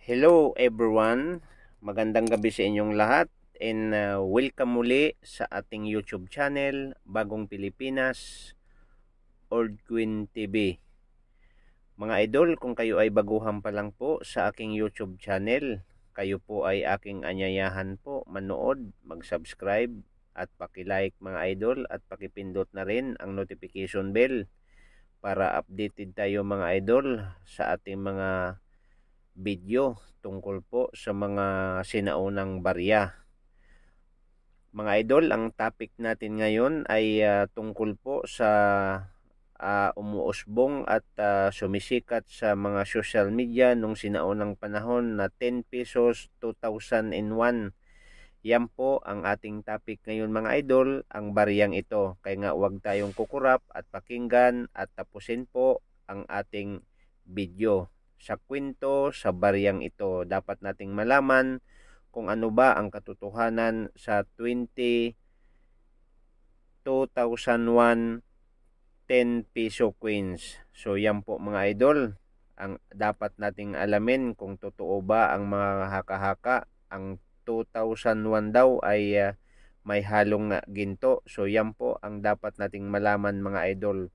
Hello everyone, magandang gabi sa inyong lahat and welcome muli sa ating YouTube channel, Bagong Pilipinas, Old Queen TV. Mga idol, kung kayo ay baguhan pa lang po sa aking YouTube channel, kayo po ay aking anyayahan po manood, mag-subscribe at paki-like mga idol at pakipindot na rin ang notification bell para updated tayo mga idol sa ating mga video tungkol po sa mga sinaunang barya. Mga idol, ang topic natin ngayon ay tungkol po sa umuusbong at sumisikat sa mga social media nung sinaunang panahon na 10 pesos 2001. Yan po ang ating topic ngayon mga idol, ang baryang ito. Kaya nga huwag tayong kukurap at pakinggan at tapusin po ang ating video. Sa kwento sa baryang ito, dapat nating malaman kung ano ba ang katotohanan sa 2001 10 peso coins. So yan po mga idol, ang dapat nating alamin kung totoo ba ang mga haka-haka. Ang 2001 daw ay may halong ginto. So yan po ang dapat nating malaman mga idol.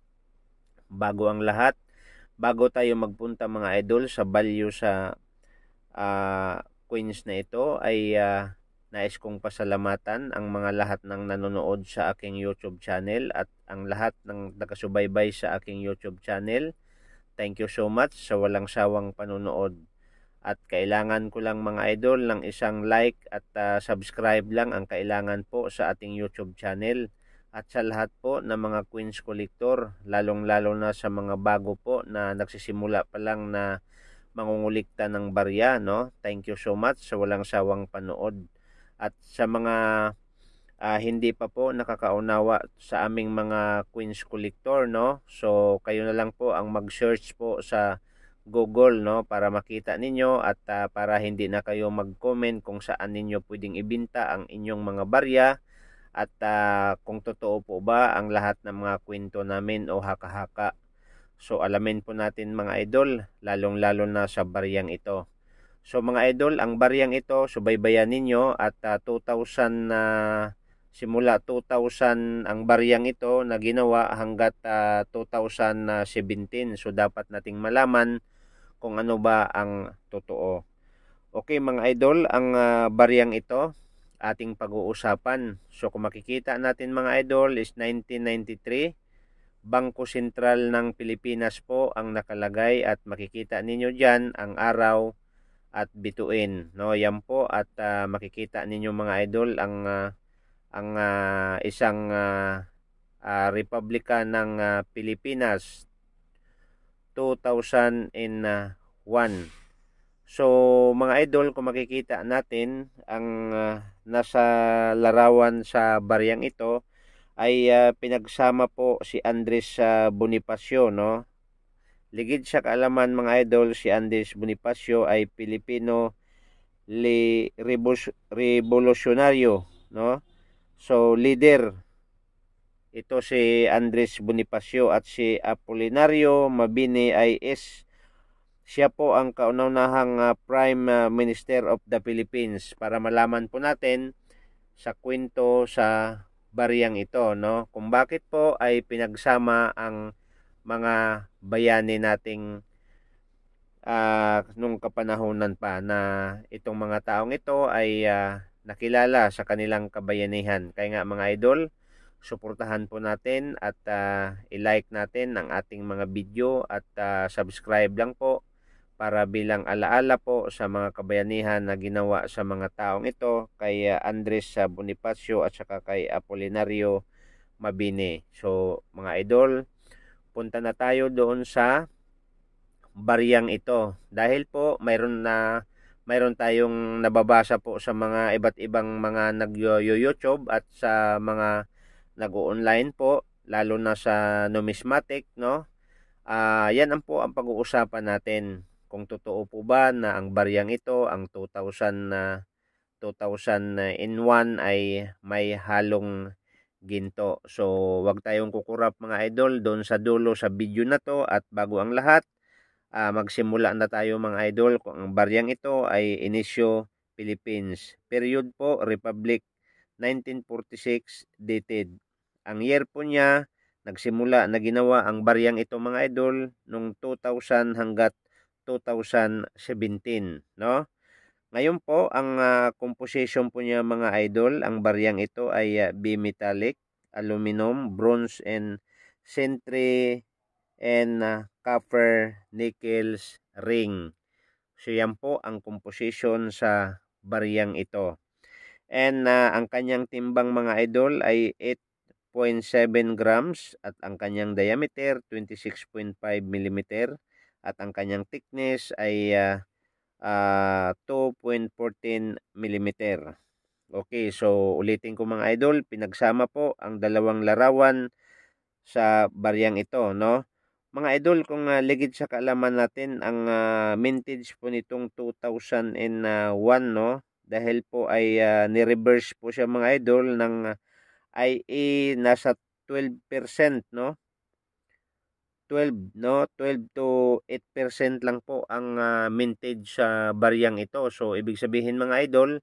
Bago ang lahat, bago tayo magpunta mga idol sa value sa coins na ito ay nais kong pasalamatan ang mga lahat ng nanonood sa aking YouTube channel at ang lahat ng nakasubaybay sa aking YouTube channel. Thank you so much sa walang sawang panonood. At kailangan ko lang mga idol ng isang like at subscribe lang ang kailangan po sa ating YouTube channel. At sa lahat po ng mga coins collector, lalong-lalo na sa mga bago po na nagsisimula pa lang na mangungulikta ng barya, no? Thank you so much sa walang sawang panood. At sa mga hindi pa po nakakaunawa sa aming mga coins collector, no? So kayo na lang po ang mag-search po sa Google, no, para makita ninyo at para hindi na kayo mag-comment kung saan ninyo pwedeng ibenta ang inyong mga barya at kung totoo po ba ang lahat ng mga kwento namin o haka-haka. So alamin po natin mga idol, lalong-lalo na sa baryang ito. So mga idol, ang baryang ito, subaybayan ninyo at 2000 simula 2000 ang baryang ito na ginawa hanggat 2017. So dapat nating malaman kung ano ba ang totoo. Okay mga idol, ang baryang ito ating pag-uusapan. So kung makikita natin mga idol is 1993, Bangko Sentral ng Pilipinas po ang nakalagay at makikita ninyo dyan ang araw at bituin, no? Yan po at makikita ninyo mga idol ang isang Republika ng Pilipinas 2001. So mga idol, kung makikita natin ang nasa larawan sa baryang ito ay pinagsama po si Andres Bonifacio, no? Ligid sa kaalaman mga idol, si Andres Bonifacio ay Pilipino revolusyonaryo, no? So leader ito si Andres Bonifacio at si Apolinario Mabini ay siya po ang kauna-unahang Prime Minister of the Philippines. Para malaman po natin sa kwento sa baryang ito, no, kung bakit po ay pinagsama ang mga bayani nating nung kapanahonan pa na itong mga taong ito ay nakilala sa kanilang kabayanihan. Kaya nga mga idol, suportahan po natin at i-like natin ang ating mga video at subscribe lang po para bilang alaala po sa mga kabayanihan na ginawa sa mga taong ito kay Andres Bonifacio at saka kay Apolinario Mabini. So mga idol, punta na tayo doon sa baryang ito dahil po mayroon tayong nababasa po sa mga iba't ibang mga nag-YouTube at sa mga nag-online po, lalo na sa numismatic, no? Yan ang po ang pag-uusapan natin kung totoo po ba na ang baryang ito, ang 2001 ay may halong ginto. So wag tayong kukurap mga idol doon sa dulo sa video na to at bago ang lahat, magsimula na tayo mga idol. Kung ang baryang ito ay Inicio, Philippines. Period po, Republic 1946 dated. Ang year po niya, nagsimula na ginawa ang baryang ito mga idol nung 2000 hanggat 2017, no? Ngayon po, ang composition po niya mga idol, ang baryang ito ay bimetallic, aluminum, bronze, and sentry, and copper, nickels, ring. So yan po ang composition sa baryang ito. And ang kanyang timbang mga idol ay 8.7 grams at ang kanyang diameter 26.5 mm at ang kanyang thickness ay 2.14 mm. Okay, so ulitin ko mga idol, pinagsama po ang dalawang larawan sa baryang ito, no? Mga idol, kung ligid sa kaalaman natin, ang mintage po nitong 2001, no? Dahil po ay ni-reverse po siya mga idol ng IE nasa 12%, no? 12, no? 12 to 8% lang po ang mintage sa baryang ito. So, ibig sabihin mga idol,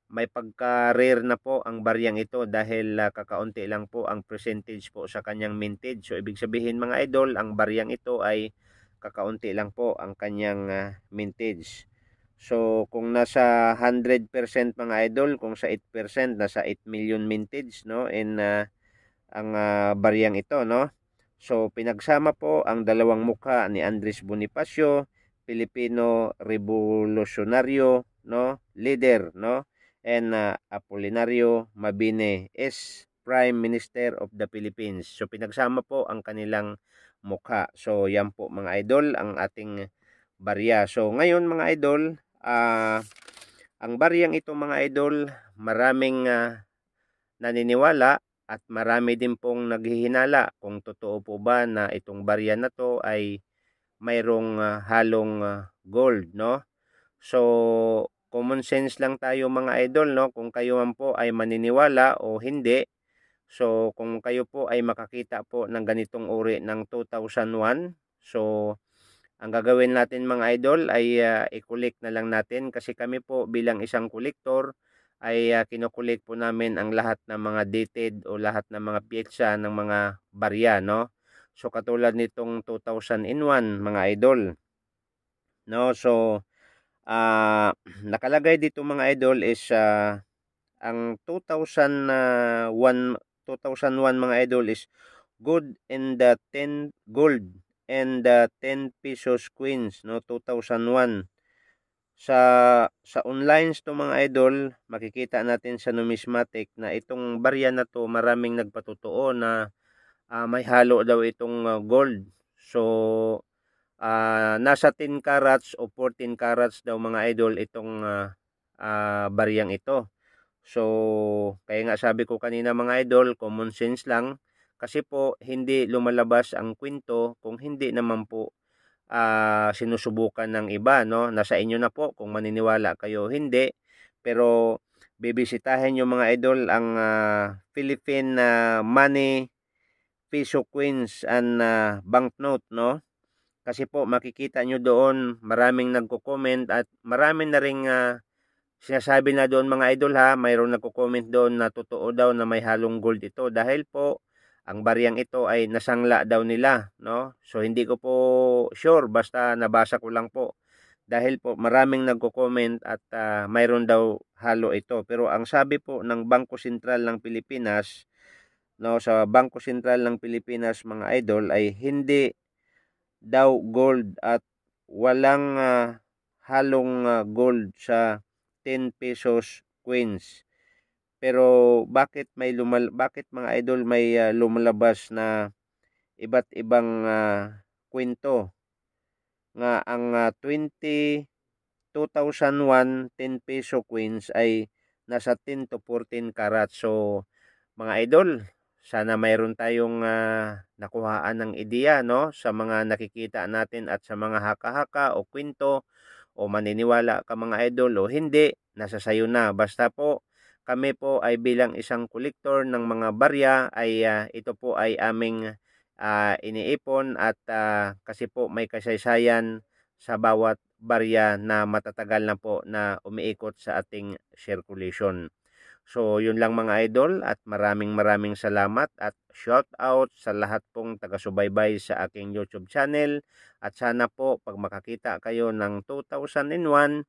may pagka-rare na po ang baryang ito dahil kakaunti lang po ang percentage po sa kanyang mintage. So, ibig sabihin mga idol, ang baryang ito ay kakaunti lang po ang kanyang mintage. So, kung nasa 100% mga idol, kung sa 8%, nasa 8 million mintage, no? And ang baryang ito, no? So, pinagsama po ang dalawang mukha ni Andres Bonifacio, Pilipino Revolutionaryo, no? Leader, no? And Apolinario Mabini is Prime Minister of the Philippines. So, pinagsama po ang kanilang mukha. So, yan po mga idol, ang ating barya. So, ngayon mga idol, ang baryang ito mga idol, maraming naniniwala at marami din pong naghihinala kung totoo po ba na itong barya na to ay mayroong halong gold, no? So, common sense lang tayo mga idol, no? Kung kayo man po ay maniniwala o hindi. So, kung kayo po ay makakita po ng ganitong uri ng 2001, so ang gagawin natin mga idol ay i-collect na lang natin kasi kami po bilang isang collector ay kinokollect po namin ang lahat ng mga dated o lahat ng mga pyetsa ng mga barya, no? So katulad nitong 2001 mga idol, no? So nakalagay dito mga idol is ang 2001 mga idol is good in the 10 gold and the 10 pesos coins, no? 2001 sa online to mga idol, makikita natin sa numismatic na itong barya na to maraming nagpatotoo na may halo daw itong gold. So nasa 10 carats o 14 carats daw mga idol itong baryang ito. So kaya nga sabi ko kanina mga idol, common sense lang. Kasi po, hindi lumalabas ang kwento kung hindi naman po sinusubukan ng iba, no? Nasa inyo na po kung maniniwala kayo hindi. Pero bibisitahin nyo mga idol ang Philippine money, peso coins and banknote, no? Kasi po makikita nyo doon maraming nagko-comment at marami na ring sinasabi na doon mga idol ha, mayroong nagko-comment doon na totoo daw na may halong gold ito dahil po ang baryang ito ay nasangla daw nila, no? So hindi ko po sure, basta nabasa ko lang po. Dahil po maraming nagko-comment at mayroon daw halo ito. Pero ang sabi po ng Bangko Sentral ng Pilipinas, no, sa Bangko Sentral ng Pilipinas mga idol ay hindi daw gold at walang halong gold sa 10 pesos coins. Pero bakit mga idol may lumalabas na iba't ibang kwento nga ang 2001 10 peso coins ay nasa 10 to 14 carats. So mga idol, sana mayroon tayong nakuhaan ng ideya, no, sa mga nakikita natin at sa mga haka-haka o kwento o maniniwala ka mga idol o hindi, nasa sayo na. Basta po kami po ay bilang isang kolektor ng mga barya ay ito po ay aming iniipon at kasi po may kasaysayan sa bawat barya na matatagal na po na umiikot sa ating circulation. So yun lang mga idol at maraming salamat at shout out sa lahat pong taga-subaybay sa aking YouTube channel at sana po pag makakita kayo ng 2001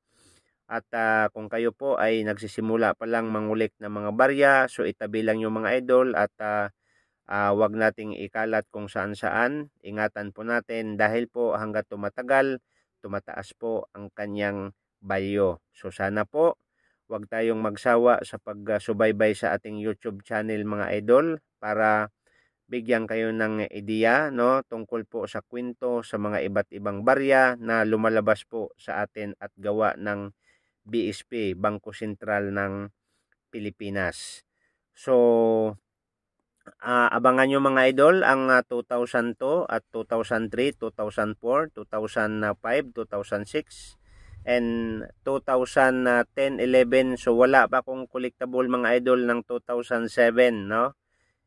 at kung kayo po ay nagsisimula pa lang mangulik ng mga barya, so itabi lang yung mga idol at wag nating ikalat kung saan-saan. Ingatan po natin dahil po hanggat tumatagal, tumataas po ang kanyang value. So sana po wag tayong magsawa sa pagsubaybay sa ating YouTube channel mga idol para bigyan kayo ng ideya no tungkol po sa kwento sa mga iba't ibang barya na lumalabas po sa atin at gawa ng BSP, Bangko Sentral ng Pilipinas. So abangan nyo mga idol ang 2002 at 2003, 2004, 2005, 2006 and 2010, 11. So wala pa akong collectible mga idol ng 2007 no,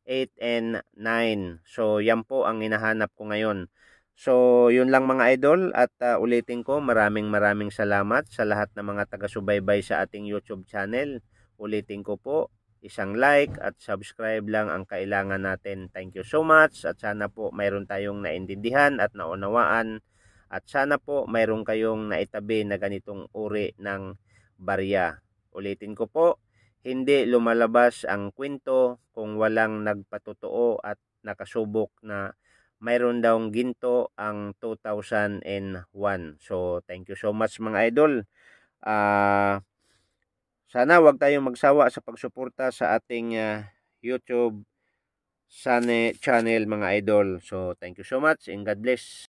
8 and 9. So yan po ang hinahanap ko ngayon. So yun lang mga idol at ulitin ko maraming salamat sa lahat ng mga taga-subaybay sa ating YouTube channel. Ulitin ko po, isang like at subscribe lang ang kailangan natin. Thank you so much at sana po mayroon tayong naintindihan at naunawaan at sana po mayroon kayong naitabi na ganitong uri ng barya. Ulitin ko po, hindi lumalabas ang kwento kung walang nagpatotoo at nakasubok na mayroon daw ginto ang 2001. So thank you so much mga idol. Sana wag tayong magsawa sa pagsuporta sa ating YouTube channel mga idol. So thank you so much and God bless.